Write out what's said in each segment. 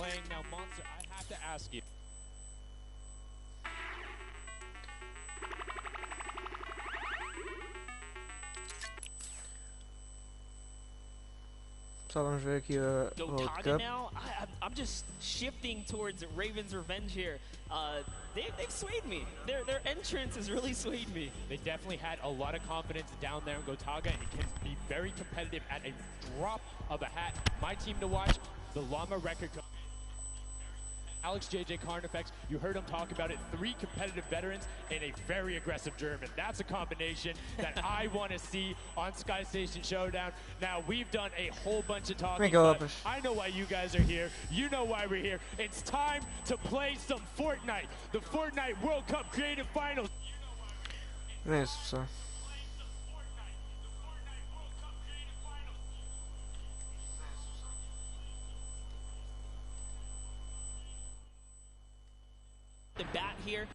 playing. Now, Monster, I have to ask you. Só vamos ver aqui a World Cup. Now, I'm just shifting towards Raven's Revenge here. They've swayed me. Their entrance has really swayed me. They definitely had a lot of confidence down there in Gotaga and can be very competitive at a drop of a hat. My team to watch, the Llama Record Company. Alex JJ Carnifex, you heard him talk about it, 3 competitive veterans and a very aggressive German. That's a combination that I want to see on Sky Station Showdown. Now, we've done a whole bunch of talking, but I know why you guys are here. You know why we're here. It's time to play some Fortnite. The Fortnite World Cup Creative Finals. É isso, pessoal. The bat here.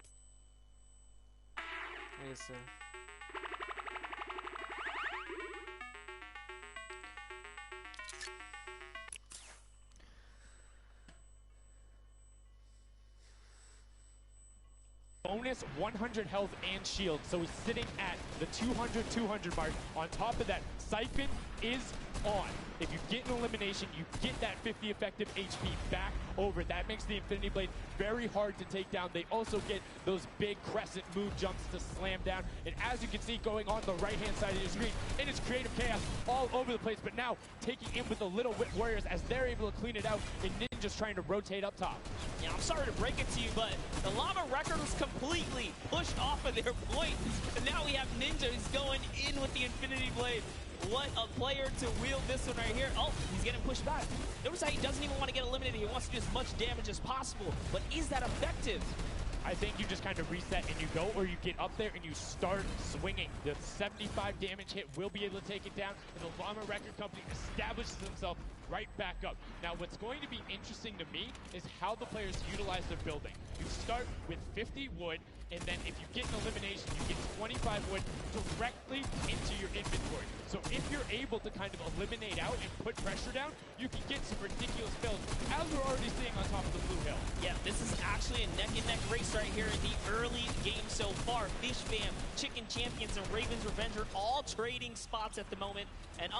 É isso. Bonus 100 health and shield, so he's sitting at the 200 mark. On top of that, Siphon is on. If you get an elimination, you get that 50 effective HP back over. That makes the Infinity Blade very hard to take down. They also get those big crescent move jumps to slam down. And as you can see going on the right-hand side of your screen, it is creative chaos all over the place. But now taking in with the Little Wit Warriors as they're able to clean it out, and Ninja's trying to rotate up top. Yeah, I'm sorry to break it to you, but the Llama Record was completely pushed off of their point. And now we have Ninja who's going in with the Infinity Blade. What a player to wield this one right here. Oh, he's getting pushed back. Notice how he doesn't even want to get eliminated. He wants to do as much damage as possible. But is that effective? I think you just kind of reset and you go, or you get up there and you start swinging. The 75 damage hit will be able to take it down, and the Llama Record Company establishes himself right back up. Now, what's going to be interesting to me is how the players utilize their building. You start with 50 wood, and then if you get an elimination, you get 25 wood directly into your inventory. So if you're able to kind of eliminate out and put pressure down, you can get some ridiculous builds, as we're already seeing on top of the Blue Hill. Yeah, this is actually a neck-and-neck race right here in the early game so far. Fish Fam, Chicken Champions, and Raven's Revenge are all trading spots at the moment. And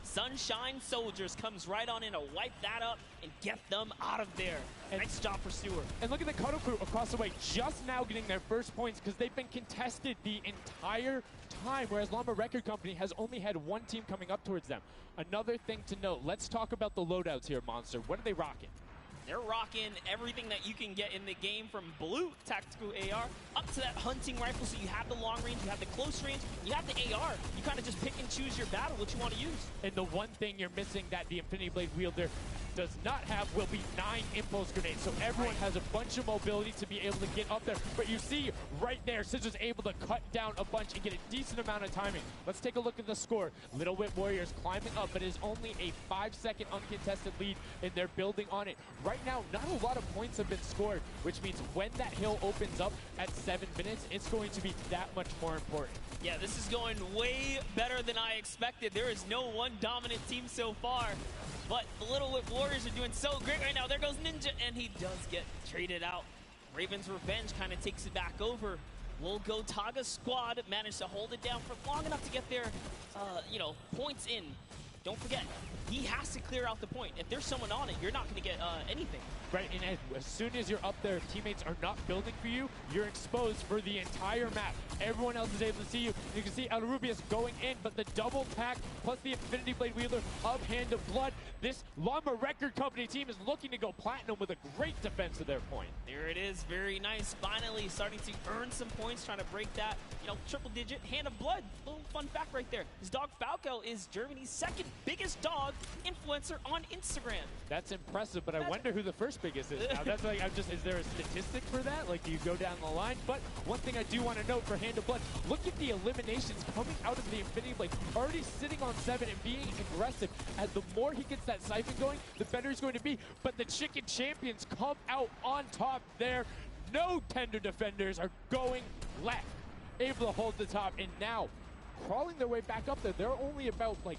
Sunshine Soldiers comes right on in to wipe that up and get them out of there. And nice job for Stewart. And look at the Cuddle Crew across the way, just now getting their first points because they've been contested the entire time, whereas Llama Record Company has only had one team coming up towards them. Another thing to note, let's talk about the loadouts here, Monster. What are they rocking? They're rocking everything that you can get in the game, from blue tactical AR up to that hunting rifle. So you have the long range, you have the close range, you have the AR. You kind of just pick and choose your battle, what you want to use. And the one thing you're missing that the Infinity Blade wielder does not have will be 9 impulse grenades. So everyone has a bunch of mobility to be able to get up there. But you see right there, Scissor's able to cut down a bunch and get a decent amount of timing. Let's take a look at the score. Little Wit Warriors climbing up, but it is only a 5-second uncontested lead, and they're building on it. Right now, not a lot of points have been scored, which means when that hill opens up at 7 minutes, it's going to be that much more important. Yeah, this is going way better than I expected. There is no one dominant team so far, but the Little Wit Warriors are doing so great right now. There goes Ninja, and he does get traded out. Raven's Revenge kind of takes it back over. Will Gotaga squad manage to hold it down for long enough to get their, points in? Don't forget, he has to clear out the point. If there's someone on it, you're not going to get anything. Right, and as soon as you're up there, if teammates are not building for you, you're exposed for the entire map. Everyone else is able to see you. You can see El Rubius going in, but the double pack plus the Infinity Blade wielder of Hand of Blood. This Llama Record Company team is looking to go platinum with a great defense of their point. There it is, very nice. Finally starting to earn some points, trying to break that, triple digit. Hand of Blood, little fun fact right there. His dog Falco is Germany's second biggest dog influencer on Instagram. That's impressive, but I wonder who the first biggest is now. That's like, is there a statistic for that? Like, do you go down the line? But one thing I do want to note for Hand of Blood, look at the eliminations coming out of the Infinity Blade. Already sitting on 7 and being aggressive. And the more he gets that siphon going, the better he's going to be. But the Chicken Champions come out on top there. No tender defenders are going left. Able to hold the top, and now crawling their way back up there. They're only about like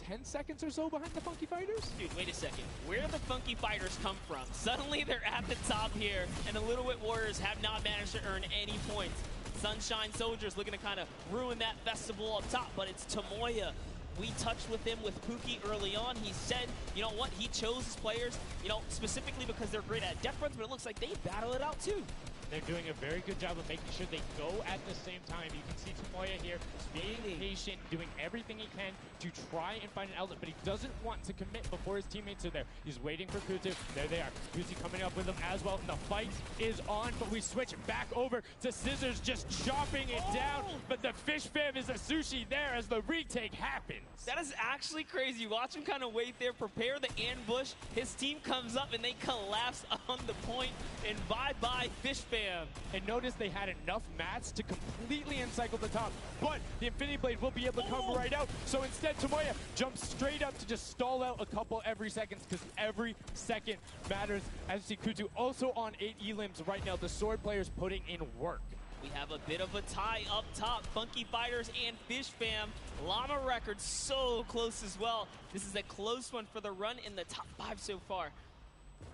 10 seconds or so behind the Funky Fighters? Dude, wait a second. Where do the Funky Fighters come from? Suddenly they're at the top here, and the Little Wit Warriors have not managed to earn any points. Sunshine Soldiers looking to kind of ruin that festival up top, but it's Tomoya. We touched with him with Pookie early on. He said, you know what, he chose his players, you know, specifically because they're great at death runs, but it looks like they battle it out too. They're doing a very good job of making sure they go at the same time. You can see Tomoya here being patient, doing everything he can to try and find an outlet, but he doesn't want to commit before his teammates are there. He's waiting for Kutu. There they are. Kutu coming up with them as well, and the fight is on, but we switch back over to Scissors just chopping it down, but the fish fam is a sushi there as the retake happens. That is actually crazy. Watch him kind of wait there, prepare the ambush. His team comes up and they collapse on the point, and bye-bye fish fam. And notice they had enough mats to completely encircle the top, but the Infinity Blade will be able to come right out. So instead, Tomoya jumps straight up to just stall out a couple every second, because every second matters. As you see, Kutu also on 8 elims right now. The sword players putting in work. We have a bit of a tie up top. Funky Fighters and Fish Fam. Llama Records so close as well. This is a close one for the run in the top 5 so far.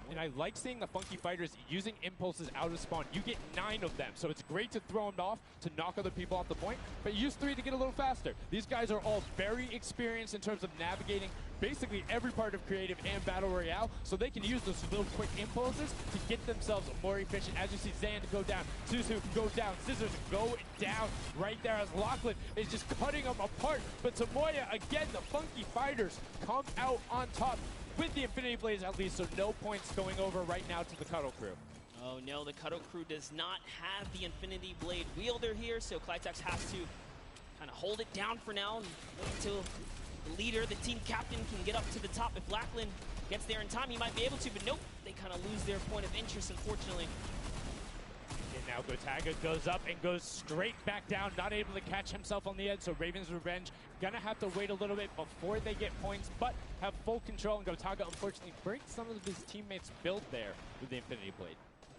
And I like seeing the Funky Fighters using impulses out of spawn. You get 9 of them, so it's great to throw them off to knock other people off the point, but you use 3 to get a little faster. These guys are all very experienced in terms of navigating basically every part of creative and battle royale, so they can use those little quick impulses to get themselves more efficient. As you see Zand go down, Suzu go down, Scissors go down right there as Lachlan is just cutting them apart. But Tomoya, again, the Funky Fighters come out on top with the Infinity Blades at least, so no points going over right now to the Cuddle Crew. Oh no, the Cuddle Crew does not have the Infinity Blade wielder here, so Clitex has to kind of hold it down for now and wait until the leader, the team captain, can get up to the top. If Lachlan gets there in time, he might be able to, but nope, they kind of lose their point of interest, unfortunately. And now Gotaga goes up and goes straight back down, not able to catch himself on the edge, so Raven's Revenge gonna have to wait a little bit before they get points, but have full control, and Gotaga unfortunately breaks some of his teammates' build there with the Infinity Blade.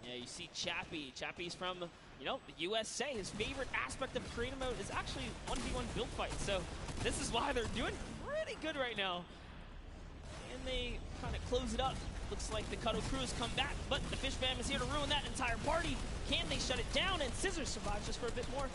Yeah, you see Chappie. Chappie's from, you know, the USA. His favorite aspect of creative mode is actually 1v1 build fights, so this is why they're doing pretty good right now. And they kind of close it up. Looks like the Cuddle Crew has come back, but the Fish Fam is here to ruin that entire party. Can they shut it down? And Scissors survives just for a bit more.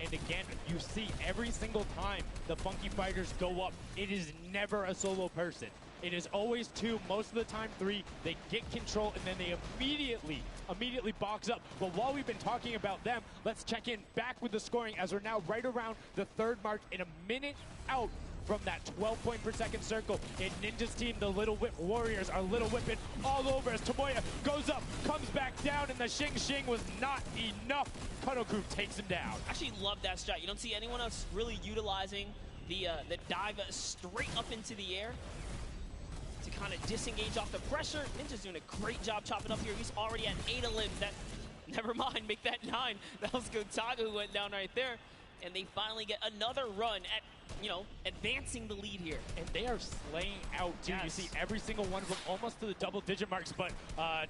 And again, you see every single time the Funky Fighters go up, it is never a solo person. It is always 2, most of the time 3. They get control and then they immediately box up. But while we've been talking about them, let's check in back with the scoring as we're now right around the 3rd mark and a minute out from that 12 point per second circle. And Ninja's team, the Little Whip Warriors, are Little Whipping all over as Tomoya goes up, comes back down, and the Shing Shing was not enough. Cuddle Crew takes him down. Actually love that strat. You don't see anyone else really utilizing the dive straight up into the air to kind of disengage off the pressure. Ninja's doing a great job chopping up here. He's already at 8 of limbs. That, never mind, make that 9. That was Gotaga who went down right there. And they finally get another run at, you know, advancing the lead here. And they are slaying out, too. Yes. You see every single one of them almost to the double-digit marks. But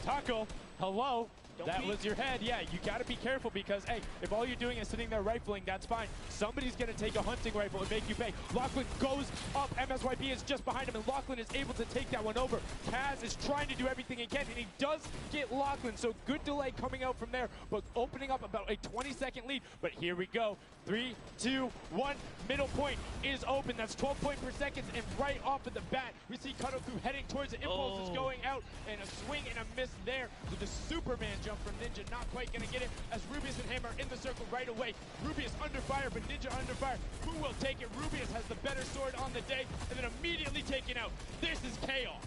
Taco, hello. That was your head. Yeah, you got to be careful because, hey, if all you're doing is sitting there rifling, that's fine. Somebody's going to take a hunting rifle and make you pay. Lachlan goes up. MSYP is just behind him, and Lachlan is able to take that one over. Kaz is trying to do everything he can, and he does get Lachlan, so good delay coming out from there, but opening up about a 20-second lead. But here we go. 3, 2, 1. Middle point is open. That's 12 point per second, and right off of the bat, we see Cuddle Crew heading towards the impulses going out, and a swing and a miss there with the Superman jump from Ninja. Not quite going to get it as Rubius and Hammer in the circle right away. Rubius under fire, but Ninja under fire. Who will take it? Rubius has the better sword on the day, and then immediately taken out. This is chaos.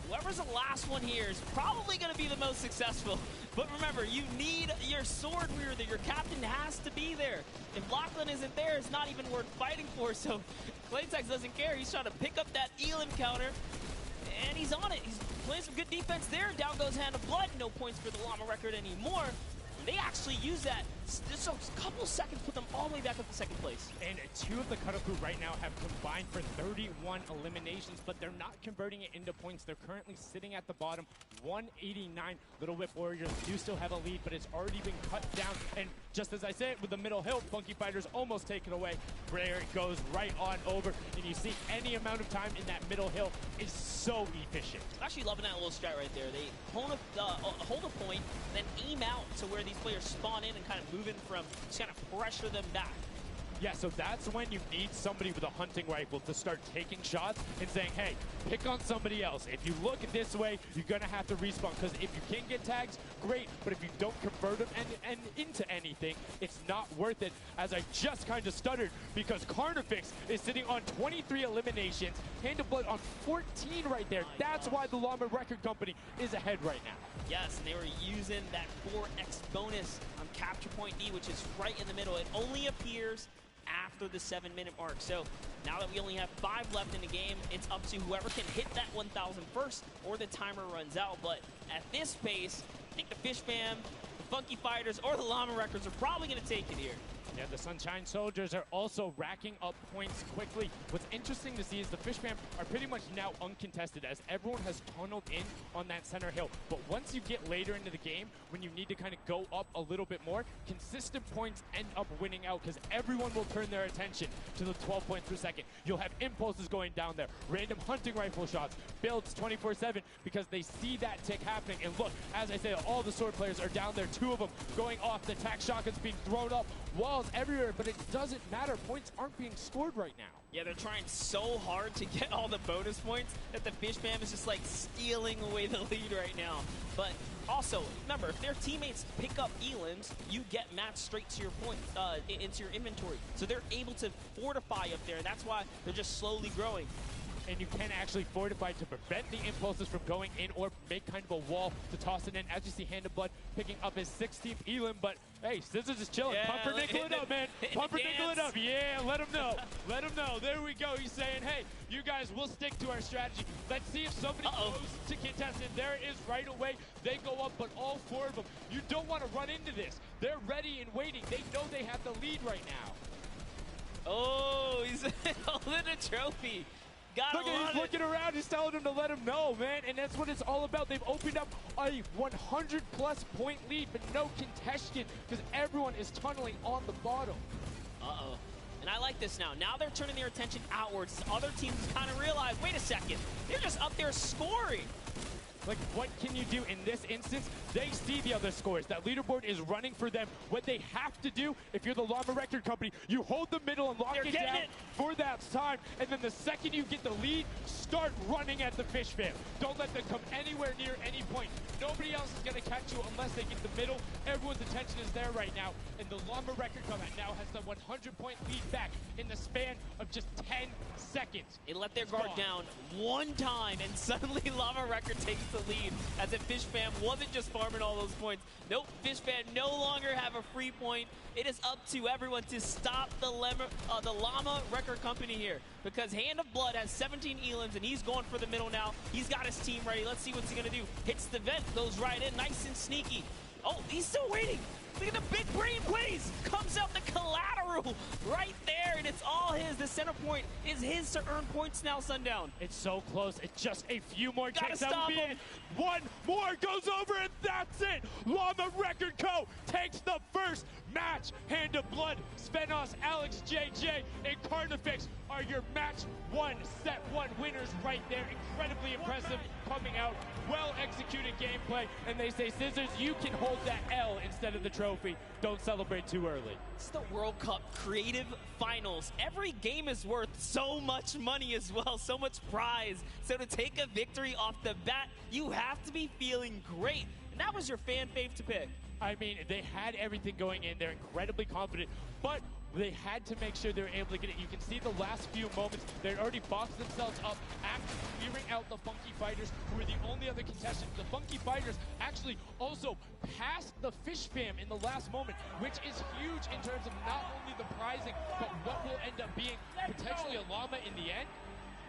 Whoever's the last one here is probably going to be the most successful. But remember, you need your sword wielder. Your captain has to be there. If Lachlan isn't there, it's not even worth fighting for. So Claytex doesn't care. He's trying to pick up that Elim counter. And he's on it. He's playing some good defense there. Down goes Hand of Blood. No points for the Llama record anymore. They actually use that. Just a couple seconds put them all the way back up to second place. And two of the cutoff crew right now have combined for 31 eliminations, but they're not converting it into points. They're currently sitting at the bottom, 189. Little Whip Warriors do still have a lead, but it's already been cut down. And just as I said, with the middle hill, Funky Fighters almost taken away. There it goes right on over. And you see any amount of time in that middle hill is so efficient. I'm actually loving that little strat right there. They hold a point, then aim out to where these players spawn in and kind of move in from, just kind of pressure them back. Yeah, so that's when you need somebody with a hunting rifle to start taking shots and saying, hey, pick on somebody else. If you look this way, you're going to have to respawn, because if you can get tags, great, but if you don't convert them and into anything, it's not worth it, as I just kind of stuttered, because Carnifex is sitting on 23 eliminations, Hand of Blood on 14 right there. That's why the Llama Record Company is ahead right now. Yes, and they were using that 4x bonus on Capture Point D, which is right in the middle. It only appears after the 7-minute mark. So now that we only have 5 left in the game, it's up to whoever can hit that 1,000 first or the timer runs out. But at this pace, I think the Fish Fam, the Funky Fighters, or the Llama Records are probably going to take it here. Yeah, the Sunshine Soldiers are also racking up points quickly. What's interesting to see is the Fish Fam are pretty much now uncontested, as everyone has tunneled in on that center hill. But once you get later into the game, when you need to kind of go up a little bit more, consistent points end up winning out, because everyone will turn their attention to the 12 points per second. You'll have impulses going down there, random hunting rifle shots, builds 24/7, because they see that tick happening. And look, as I say, all the sword players are down there, 2 of them going off, the tac shotguns being thrown up, walls everywhere, but it doesn't matter. Points aren't being scored right now. Yeah, they're trying so hard to get all the bonus points that the Fish Fam is just like stealing away the lead right now. But also, remember, if their teammates pick up elims, you get matched straight to your points, into your inventory. So they're able to fortify up there, and that's why they're just slowly growing. And you can actually fortify to prevent the impulses from going in, or make kind of a wall to toss it in. As you see, Hand of Blood picking up his 16th elim, but hey, Scissors is chilling. Yeah, Pumpernickel it up, man. Pumpernickel it up. Yeah, let him know. Let him know. There we go. He's saying, hey, you guys, we'll stick to our strategy. Let's see if somebody goes to contest it. There it is right away. They go up, but all 4 of them. You don't want to run into this. They're ready and waiting. They know they have the lead right now. Oh, he's holding a trophy. Look at he's looking around, he's telling him to let him know, man, and that's what it's all about. They've opened up a 100-plus point lead, but no contention, because everyone is tunneling on the bottom. Uh-oh. And I like this now. Now they're turning their attention outwards. Other teams kind of realize, wait a second, they're just up there scoring. Like, what can you do in this instance? They see the other scores. That leaderboard is running for them. What they have to do, if you're the Llama Record Company, you hold the middle and lock it down for that time. And then the second you get the lead, start running at the Fish Fam. Don't let them come anywhere near any point. Nobody else is going to catch you unless they get the middle. Everyone's attention is there right now. And the Llama Record Company now has the 100-point lead back in the span of just 10 seconds. They let their guard down one time, and suddenly Llama Record takes the lead, as the Fish Fam wasn't just farming all those points. Nope, Fish Fam no longer have a free point. It is up to everyone to stop the Llama Record Company here, because Hand of Blood has 17 elims, and he's going for the middle now. He's got his team ready. Let's see what's he going to do. Hits the vent, goes right in, nice and sneaky. Oh, he's still waiting. Look at the big brain plays. Comes out the collateral right there, and it's all his. The center point is his to earn points now, Sundown. It's so close. It's just a few more Gotta kicks. stop him. One more goes over, and that's it. Llama Record Co. takes the first match. Hand of Blood, Svenos, Alex JJ, and Carnifex are your match 1, set 1 winners right there. Incredibly impressive coming out. Well-executed gameplay. And they say, Scissors, you can hold that L instead of the trophy. Don't celebrate too early. It's the World Cup Creative Finals. Every game is worth so much money as well, so much prize. So to take a victory off the bat, you have to be feeling great. And that was your fan fave to pick. I mean, they had everything going in. They're incredibly confident, but they had to make sure they were able to get it. You can see the last few moments, they'd already boxed themselves up after clearing out the Funky Fighters, who were the only other contestant. The Funky Fighters actually also passed the Fish Fam in the last moment, which is huge in terms of not only the prizing, but what will end up being potentially a llama in the end.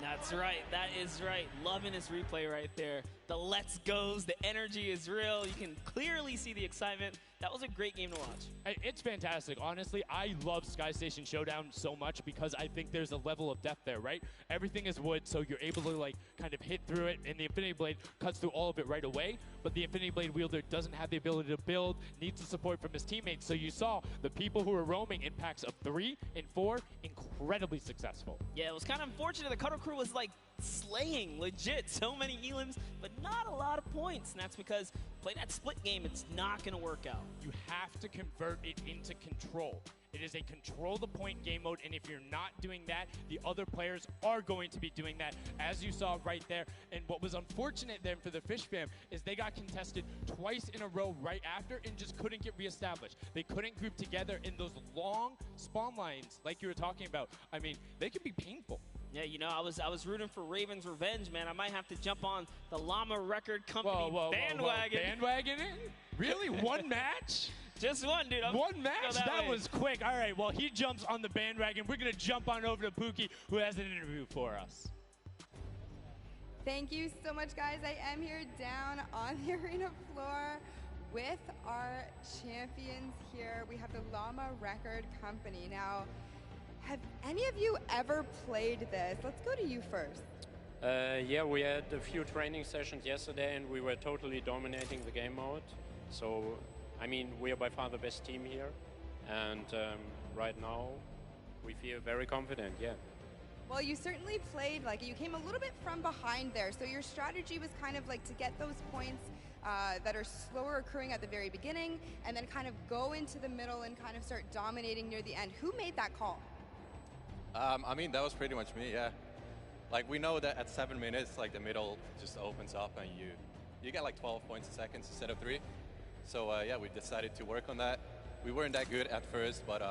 That's right. That is right. Loving his replay right there. The the let's goes, the energy is real. You can clearly see the excitement. That was a great game to watch. Hey, it's fantastic. Honestly, I love Sky Station Showdown so much because I think there's a level of depth there, right? Everything is wood, so you're able to like kind of hit through it, and the Infinity Blade cuts through all of it right away, but the Infinity Blade wielder doesn't have the ability to build, needs the support from his teammates. So you saw the people who were roaming in packs of 3 and 4, incredibly successful. Yeah, it was kind of unfortunate. The Cutter Crew was like slaying, legit, so many elims, but not a lot of points, and that's because play that split game, it's not going to work out. You have to convert it into control. It is a control the point game mode, and if you're not doing that, the other players are going to be doing that, as you saw right there. And what was unfortunate then for the Fish fam is they got contested twice in a row right after and just couldn't get reestablished. They couldn't group together in those long spawn lines like you were talking about. I mean, they can be painful. Yeah, you know, I was rooting for Raven's revenge, man. I might have to jump on the Llama Record Company bandwagon. Bandwagoning? Really? One match? Just one, dude. One match? That was quick. All right, well, he jumps on the bandwagon. We're going to jump on over to Pookie, who has an interview for us. Thank you so much, guys. I am here down on the arena floor with our champions here. We have the Llama Record Company. Now, have any of you ever played this? Let's go to you first. Yeah, we had a few training sessions yesterday, and we were totally dominating the game mode. So, I mean, we are by far the best team here, and right now we feel very confident, yeah. Well, you certainly played, like, you came a little bit from behind there, so your strategy was kind of like to get those points that are slower accruing at the very beginning, and then kind of go into the middle and kind of start dominating near the end. Who made that call? I mean, that was pretty much me, yeah. Like, we know that at 7 minutes, like, the middle just opens up and you get like 12 points a second instead of 3. So, yeah, we decided to work on that. We weren't that good at first, but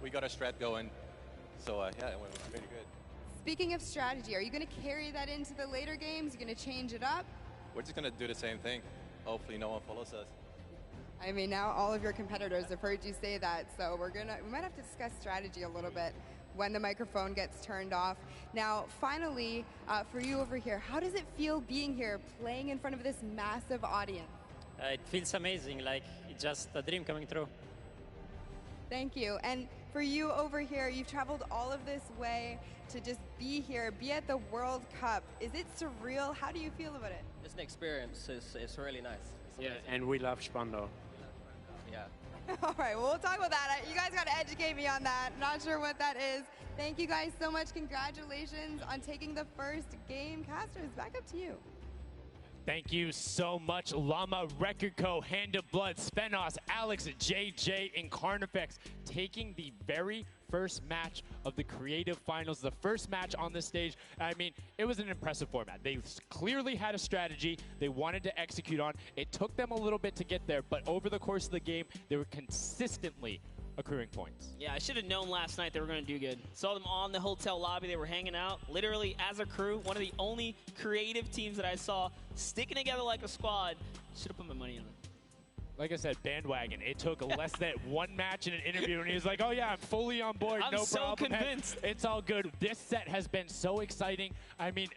we got a strat going. So, yeah, it went pretty good. Speaking of strategy, are you going to carry that into the later games? You're going to change it up? We're just going to do the same thing. Hopefully no one follows us. I mean, now all of your competitors have heard you say that, so we might have to discuss strategy a little bit when the microphone gets turned off. Now, finally, for you over here, how does it feel being here, playing in front of this massive audience? It feels amazing, like it's just a dream coming true. Thank you. And for you over here, you've traveled all of this way to just be here, be at the World Cup. Is it surreal? How do you feel about it? It's an experience. It's really nice. Yeah, and we love Spandau. Yeah. All right, well, we'll talk about that. You guys got to educate me on that. Not sure what that is. Thank you guys so much. Congratulations on taking the first game. Casters, back up to you. Thank you so much, Llama Record Co., Hand of Blood, Spenos, Alex, JJ, and Carnifex taking the very first match of the Creative Finals, the first match on this stage. I mean, it was an impressive format. They clearly had a strategy they wanted to execute on. It took them a little bit to get there, but over the course of the game, they were consistently accruing points. Yeah, I should have known last night they were going to do good. Saw them on the hotel lobby. They were hanging out, literally as a crew. One of the only creative teams that I saw sticking together like a squad. Should have put my money on it. Like I said, bandwagon. It took less than one match in an interview, and he was like, oh, yeah, I'm fully on board. I'm no so problem. convinced. It's all good. This set has been so exciting. I mean,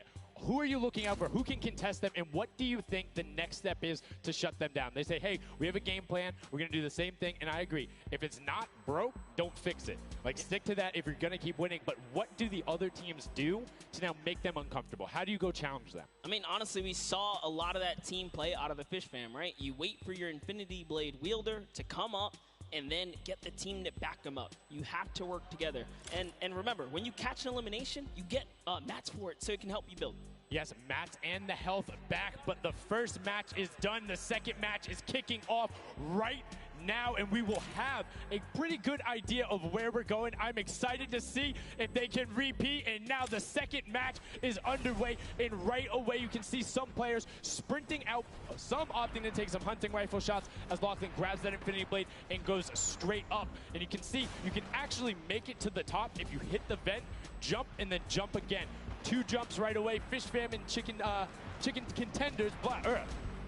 who are you looking out for? Who can contest them? And what do you think the next step is to shut them down? They say, hey, we have a game plan. We're going to do the same thing. And I agree. If it's not broke, don't fix it. Like, stick to that if you're going to keep winning. But what do the other teams do to now make them uncomfortable? How do you go challenge them? I mean, honestly, we saw a lot of that team play out of the Fish fam, right? You wait for your Infinity Blade wielder to come up and then get the team to back them up. You have to work together. And remember, when you catch an elimination, you get mats for it so it can help you build. Yes, mats and the health back, but the first match is done. The second match is kicking off right now, and we will have a pretty good idea of where we're going. I'm excited to see if they can repeat, and now the second match is underway, and right away you can see some players sprinting out, some opting to take some hunting rifle shots as Lachlan grabs that Infinity Blade and goes straight up. And you can see you can actually make it to the top if you hit the vent, jump, and then jump again. 2 jumps right away. Fish fam and chicken contenders.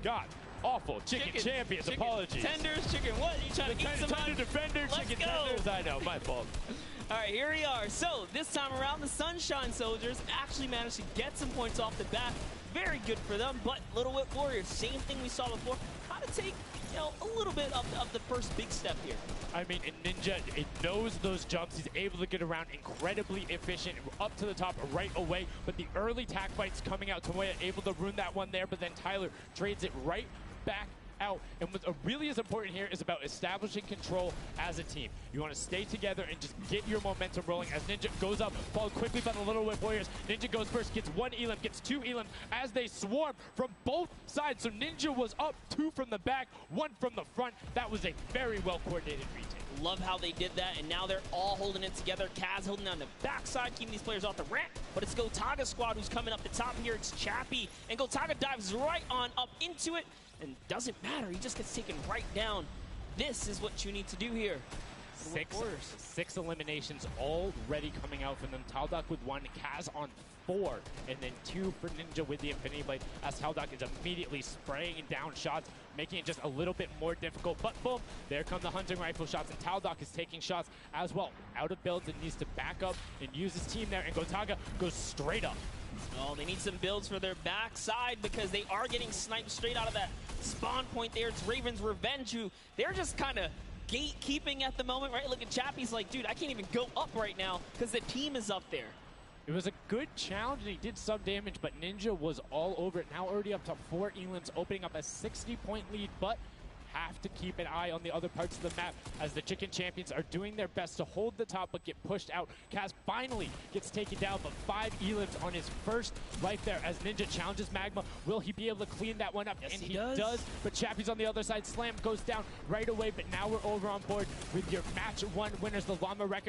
God, awful. Chicken champions. Apologies. Tenders, chicken what? You trying to eat somebody? Tender defender, chicken tenders. I know, my fault. All right, here we are. So this time around, the Sunshine Soldiers actually managed to get some points off the bat. very good for them, but Little Whip Warriors, same thing we saw before, kind of take, you know, a little bit of the first big step here. I mean, and Ninja, it knows those jumps. He's able to get around incredibly efficient, up to the top right away. But the early tack fights coming out, Tomoya able to ruin that one there, but then Tyler trades it right back out. And what really is important here is about establishing control as a team. You want to stay together and just get your momentum rolling as Ninja goes up, followed quickly by the Little Whip Warriors. Ninja goes first, gets one elim, gets two elims as they swarm from both sides. So Ninja was up, two from the back, one from the front. That was a very well-coordinated retake. Love how they did that, and now they're all holding it together. Kaz holding down the backside, keeping these players off the ramp, but it's Gotaga's squad who's coming up the top here. It's Chappie, and Gotaga dives right on up into it, and doesn't matter, he just gets taken right down. This is what you need to do here. Six eliminations already coming out from them. Taldock with one, Kaz on 4, and then 2 for Ninja with the Infinity Blade, as Taldock is immediately spraying down shots, making it just a little bit more difficult. But boom, there come the hunting rifle shots, and Taldock is taking shots as well. Out of builds and needs to back up and use his team there, and Gotaga goes straight up. Oh, they need some builds for their backside because they are getting sniped straight out of that spawn point there. It's Raven's Revenge, who they're just kind of gatekeeping at the moment, right? Look at Chappie's like, dude, I can't even go up right now because the team is up there. It was a good challenge, and he did some damage, but Ninja was all over it. Now already up to 4 elims, opening up a 60-point lead, but have to keep an eye on the other parts of the map as the Chicken Champions are doing their best to hold the top but get pushed out. Kaz finally gets taken down, but 5 elims on his first life there as Ninja challenges Magma. Will he be able to clean that one up? Yes, and he does. But Chappie's on the other side. Slam goes down right away, but now we're over on board with your match 1 winners, the Llama Record.